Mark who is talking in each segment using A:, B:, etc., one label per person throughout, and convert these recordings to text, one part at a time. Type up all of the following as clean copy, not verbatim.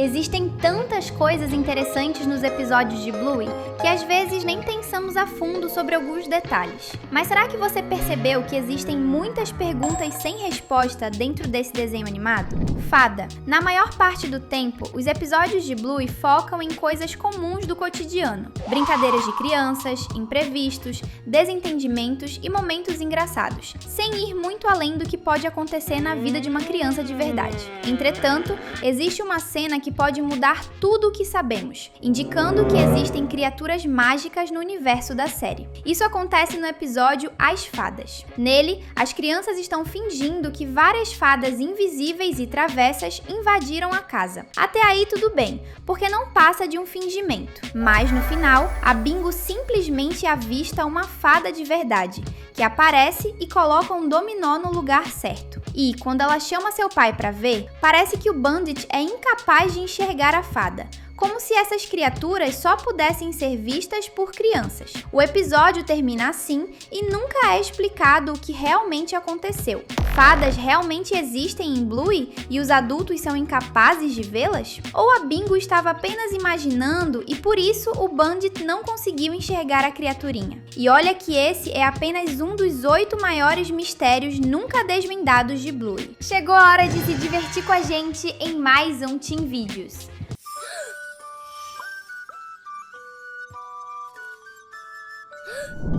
A: Existem tantas coisas interessantes nos episódios de Bluey que às vezes nem pensamos a fundo sobre alguns detalhes. Mas será que você percebeu que existem muitas perguntas sem resposta dentro desse desenho animado? Fada. Na maior parte do tempo, os episódios de Bluey focam em coisas comuns do cotidiano. Brincadeiras de crianças, imprevistos, desentendimentos e momentos engraçados, sem ir muito além do que pode acontecer na vida de uma criança de verdade. Entretanto, existe uma cena que pode mudar tudo o que sabemos, indicando que existem criaturas mágicas no universo da série. Isso acontece no episódio As Fadas. Nele, as crianças estão fingindo que várias fadas invisíveis e travessas invadiram a casa. Até aí tudo bem, porque não passa de um fingimento. Mas no final, a Bingo simplesmente avista uma fada de verdade, que aparece e coloca um dominó no lugar certo. E, quando ela chama seu pai para ver, parece que o Bandit é incapaz de enxergar a fada, como se essas criaturas só pudessem ser vistas por crianças. O episódio termina assim e nunca é explicado o que realmente aconteceu. Fadas realmente existem em Bluey e os adultos são incapazes de vê-las? Ou a Bingo estava apenas imaginando e por isso o Bandit não conseguiu enxergar a criaturinha? E olha que esse é apenas um dos 8 maiores mistérios nunca desvendados de Bluey. Chegou a hora de se divertir com a gente em mais um Teen Vídeos.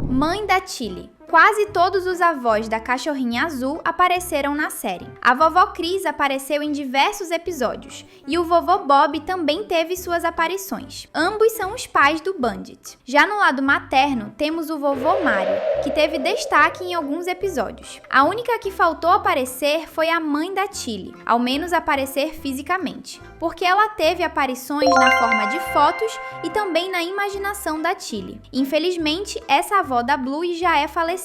A: Mãe da Tilly. Quase todos os avós da cachorrinha azul apareceram na série. A vovó Cris apareceu em diversos episódios, e o vovô Bob também teve suas aparições. Ambos são os pais do Bandit. Já no lado materno, temos o vovô Mário, que teve destaque em alguns episódios. A única que faltou aparecer foi a mãe da Tilly, ao menos aparecer fisicamente, porque ela teve aparições na forma de fotos e também na imaginação da Tilly. Infelizmente, essa avó da Bluey já é falecida,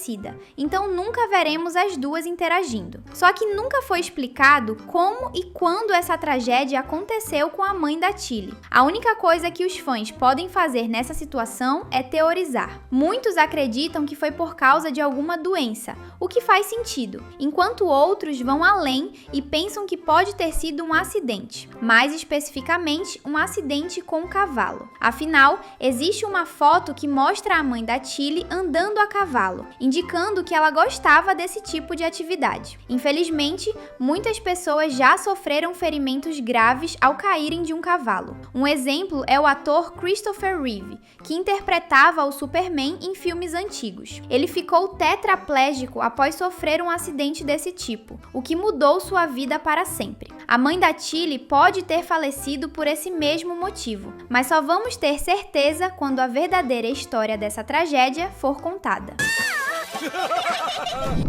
A: então nunca veremos as duas interagindo. Só que nunca foi explicado como e quando essa tragédia aconteceu com a mãe da Tilly. A única coisa que os fãs podem fazer nessa situação é teorizar. Muitos acreditam que foi por causa de alguma doença, o que faz sentido, enquanto outros vão além e pensam que pode ter sido um acidente, mais especificamente um acidente com um cavalo. Afinal, existe uma foto que mostra a mãe da Tilly andando a cavalo, indicando que ela gostava desse tipo de atividade. Infelizmente, muitas pessoas já sofreram ferimentos graves ao caírem de um cavalo. Um exemplo é o ator Christopher Reeve, que interpretava o Superman em filmes antigos. Ele ficou tetraplégico após sofrer um acidente desse tipo, o que mudou sua vida para sempre. A mãe da Tilly pode ter falecido por esse mesmo motivo, mas só vamos ter certeza quando a verdadeira história dessa tragédia for contada.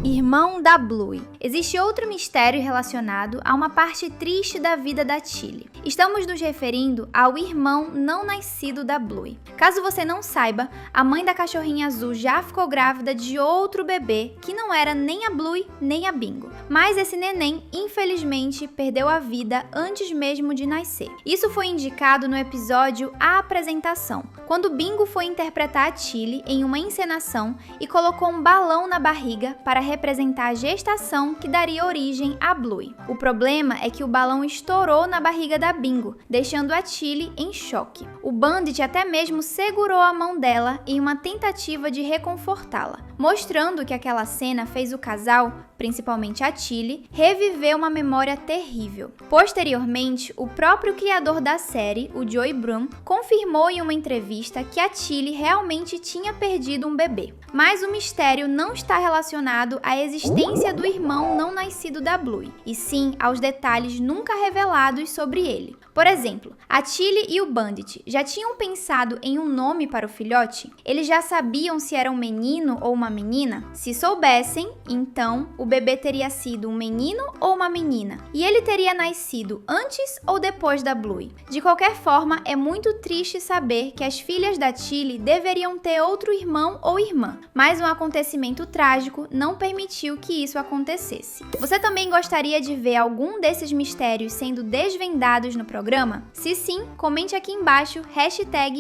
A: Irmão da Bluey. Existe outro mistério relacionado a uma parte triste da vida da Tilly. Estamos nos referindo ao irmão não nascido da Bluey. Caso você não saiba, a mãe da cachorrinha azul já ficou grávida de outro bebê que não era nem a Bluey nem a Bingo. Mas esse neném, infelizmente, perdeu a vida antes mesmo de nascer. Isso foi indicado no episódio A Apresentação, quando Bingo foi interpretar a Tilly em uma encenação e colocou um balão na barriga para representar a gestação que daria origem a Bluey. O problema é que o balão estourou na barriga da Bingo, deixando a Tilly em choque. O Bandit até mesmo segurou a mão dela em uma tentativa de reconfortá-la, mostrando que aquela cena fez o casal, principalmente a Tilly, reviver uma memória terrível. Posteriormente, o próprio criador da série, o Joey Broom, confirmou em uma entrevista que a Tilly realmente tinha perdido um bebê. Mas o mistério não está relacionado à existência do irmão não nascido da Bluey, e sim aos detalhes nunca revelados sobre ele. Por exemplo, a Tilly e o Bandit já tinham pensado em um nome para o filhote? Eles já sabiam se era um menino ou uma menina? Se soubessem, então o bebê teria sido um menino ou uma menina? E ele teria nascido antes ou depois da Bluey? De qualquer forma, é muito triste saber que as filhas da Tilly deveriam ter outro irmão ou irmã, mas um acontecimento trágico não permitiu que isso acontecesse. Você também gostaria de ver algum desses mistérios sendo desvendados no programa? Se sim, comente aqui embaixo,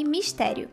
A: #mistério.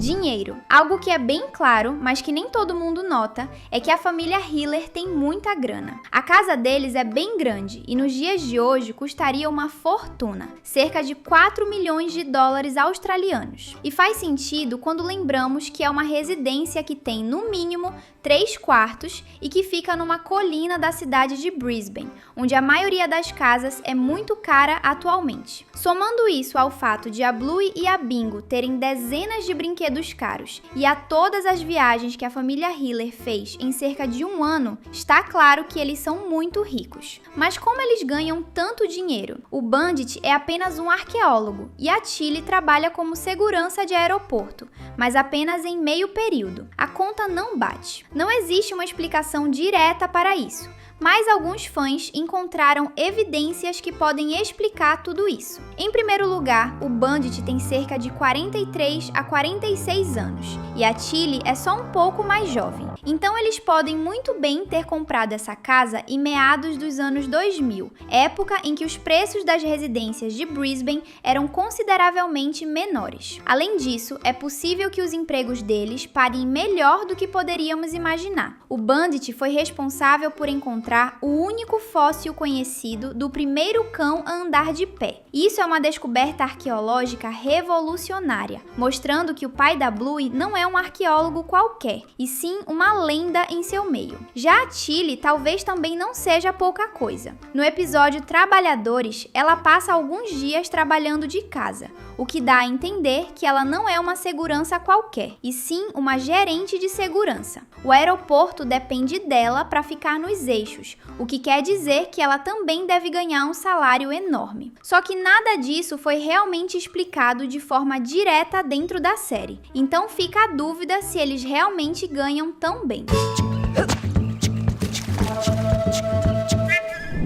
A: Dinheiro. Algo que é bem claro, mas que nem todo mundo nota, é que a família Hiller tem muita grana. A casa deles é bem grande e nos dias de hoje custaria uma fortuna, cerca de 4 milhões de dólares australianos. E faz sentido quando lembramos que é uma residência que tem, no mínimo, 3 quartos e que fica numa colina da cidade de Brisbane, onde a maioria das casas é muito cara atualmente. Somando isso ao fato de a Bluey e a Bingo terem dezenas de brinquedos caros e a todas as viagens que a família Hiller fez em cerca de um ano, está claro que eles são muito ricos. Mas como eles ganham tanto dinheiro? O Bandit é apenas um arqueólogo e a Tilly trabalha como segurança de aeroporto, mas apenas em meio período. A conta não bate. Não existe uma explicação direta para isso, mas alguns fãs encontraram evidências que podem explicar tudo isso. Em primeiro lugar, o Bandit tem cerca de 43 a 46 anos e a Tilly é só um pouco mais jovem. Então eles podem muito bem ter comprado essa casa em meados dos anos 2000, época em que os preços das residências de Brisbane eram consideravelmente menores. Além disso, é possível que os empregos deles paguem melhor do que poderíamos imaginar. O Bandit foi responsável por encontrar o único fóssil conhecido do primeiro cão a andar de pé. Isso é uma descoberta arqueológica revolucionária, mostrando que o pai da Bluey não é um arqueólogo qualquer, e sim uma lenda em seu meio. Já a Tilly talvez também não seja pouca coisa. No episódio Trabalhadores, ela passa alguns dias trabalhando de casa, o que dá a entender que ela não é uma segurança qualquer, e sim uma gerente de segurança. O aeroporto depende dela para ficar nos eixos, o que quer dizer que ela também deve ganhar um salário enorme. Só que nada disso foi realmente explicado de forma direta dentro da série, então fica a dúvida se eles realmente ganham tão bem.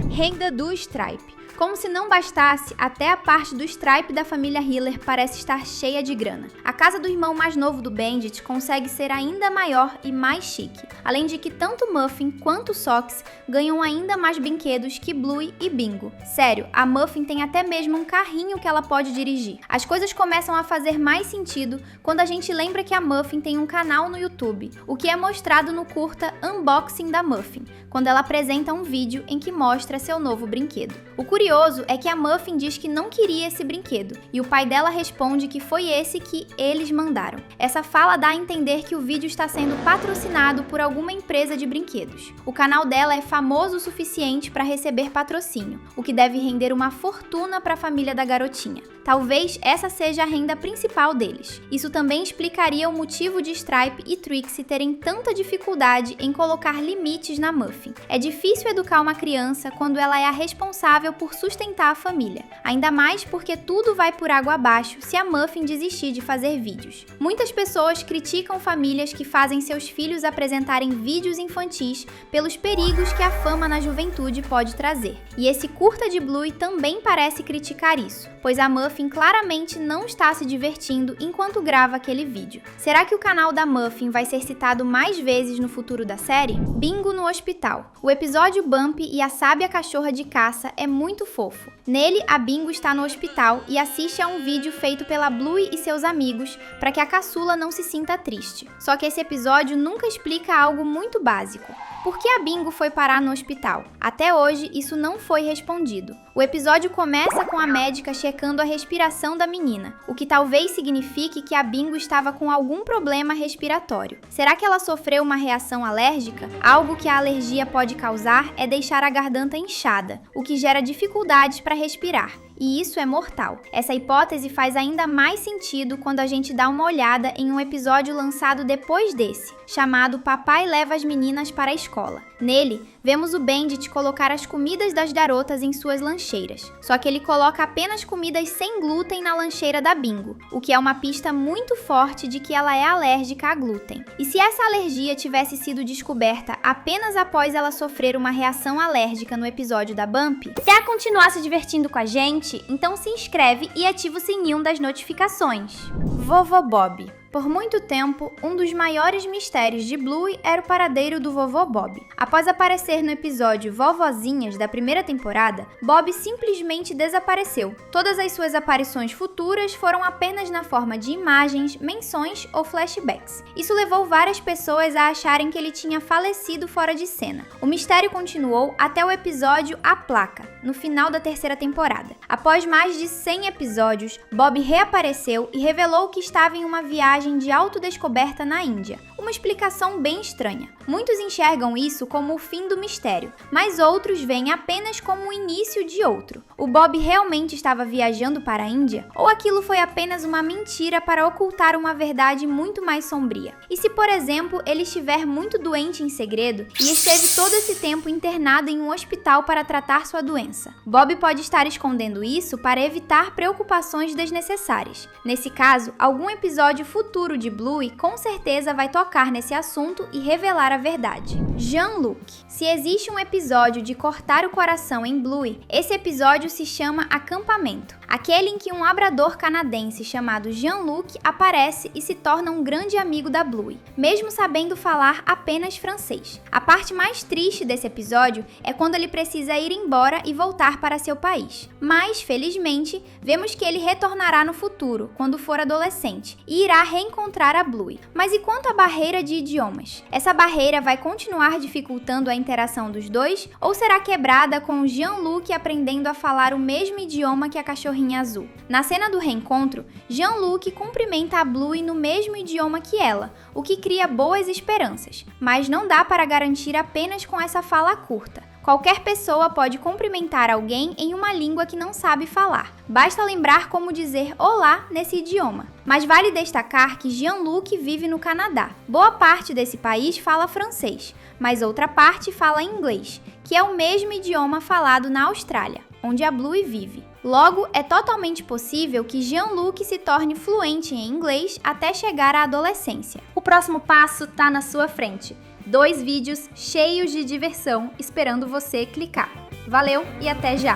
A: Renda do Stripe. Como se não bastasse, até a parte do Stripe da família Hiller parece estar cheia de grana. A casa do irmão mais novo do Bandit consegue ser ainda maior e mais chique, além de que tanto Muffin quanto Socks ganham ainda mais brinquedos que Bluey e Bingo. Sério, a Muffin tem até mesmo um carrinho que ela pode dirigir. As coisas começam a fazer mais sentido quando a gente lembra que a Muffin tem um canal no YouTube, o que é mostrado no curta Unboxing da Muffin, quando ela apresenta um vídeo em que mostra seu novo brinquedo. O curioso é que a Muffin diz que não queria esse brinquedo, e o pai dela responde que foi esse que eles mandaram. Essa fala dá a entender que o vídeo está sendo patrocinado por alguma empresa de brinquedos. O canal dela é famoso o suficiente para receber patrocínio, o que deve render uma fortuna para a família da garotinha. Talvez essa seja a renda principal deles. Isso também explicaria o motivo de Stripe e Trixie terem tanta dificuldade em colocar limites na Muffin. É difícil educar uma criança quando ela é a responsável por sustentar a família, ainda mais porque tudo vai por água abaixo se a Muffin desistir de fazer vídeos. Muitas pessoas criticam famílias que fazem seus filhos apresentarem vídeos infantis pelos perigos que a fama na juventude pode trazer. E esse curta de Bluey também parece criticar isso, pois a Muffin claramente não está se divertindo enquanto grava aquele vídeo. Será que o canal da Muffin vai ser citado mais vezes no futuro da série? Bingo no hospital. O episódio Bump e a sábia cachorra de caça é muito fofo. Nele, a Bingo está no hospital e assiste a um vídeo feito pela Bluey e seus amigos para que a caçula não se sinta triste. Só que esse episódio nunca explica algo muito básico. Por que a Bingo foi parar no hospital? Até hoje, isso não foi respondido. O episódio começa com a médica checando a respiração da menina, o que talvez signifique que a Bingo estava com algum problema respiratório. Será que ela sofreu uma reação alérgica? Algo que a alergia pode causar é deixar a garganta inchada, o que gera dificuldades para respirar. E isso é mortal. Essa hipótese faz ainda mais sentido quando a gente dá uma olhada em um episódio lançado depois desse, chamado Papai Leva as Meninas para a Escola. Nele, vemos o Bandit colocar as comidas das garotas em suas lancheiras, só que ele coloca apenas comidas sem glúten na lancheira da Bingo, o que é uma pista muito forte de que ela é alérgica a glúten. E se essa alergia tivesse sido descoberta apenas após ela sofrer uma reação alérgica no episódio da Bump? Quer continuar se divertindo com a gente? Então se inscreve e ativa o sininho das notificações. Vovô Bob. Por muito tempo, um dos maiores mistérios de Bluey era o paradeiro do vovô Bob. Após aparecer no episódio Vovozinhas da primeira temporada, Bob simplesmente desapareceu. Todas as suas aparições futuras foram apenas na forma de imagens, menções ou flashbacks. Isso levou várias pessoas a acharem que ele tinha falecido fora de cena. O mistério continuou até o episódio A Placa, no final da terceira temporada. Após mais de 100 episódios, Bob reapareceu e revelou que estava em uma viagem de autodescoberta na Índia. Uma explicação bem estranha. Muitos enxergam isso como o fim do mistério, mas outros veem apenas como o início de outro. O Bob realmente estava viajando para a Índia? Ou aquilo foi apenas uma mentira para ocultar uma verdade muito mais sombria? E se, por exemplo, ele estiver muito doente em segredo e esteve todo esse tempo internado em um hospital para tratar sua doença? Bob pode estar escondendo isso para evitar preocupações desnecessárias. Nesse caso, algum episódio futuro de Bluey com certeza vai tocar nesse assunto e revelar a verdade. Jean-Luc. Se existe um episódio de cortar o coração em Bluey, esse episódio se chama Acampamento. Aquele em que um labrador canadense chamado Jean-Luc aparece e se torna um grande amigo da Bluey, mesmo sabendo falar apenas francês. A parte mais triste desse episódio é quando ele precisa ir embora e voltar para seu país. Mas, felizmente, vemos que ele retornará no futuro, quando for adolescente, e irá reencontrar a Bluey. Mas e quanto à barreira de idiomas? Essa barreira vai continuar dificultando a interação dos dois, ou será quebrada com o Jean-Luc aprendendo a falar o mesmo idioma que a cachorrinha azul? Na cena do reencontro, Jean-Luc cumprimenta a Bluey no mesmo idioma que ela, o que cria boas esperanças, mas não dá para garantir apenas com essa fala curta. Qualquer pessoa pode cumprimentar alguém em uma língua que não sabe falar. Basta lembrar como dizer olá nesse idioma. Mas vale destacar que Jean-Luc vive no Canadá. Boa parte desse país fala francês, mas outra parte fala inglês, que é o mesmo idioma falado na Austrália, onde a Bluey vive. Logo, é totalmente possível que Jean-Luc se torne fluente em inglês até chegar à adolescência. O próximo passo está na sua frente. 2 vídeos cheios de diversão esperando você clicar. Valeu e até já!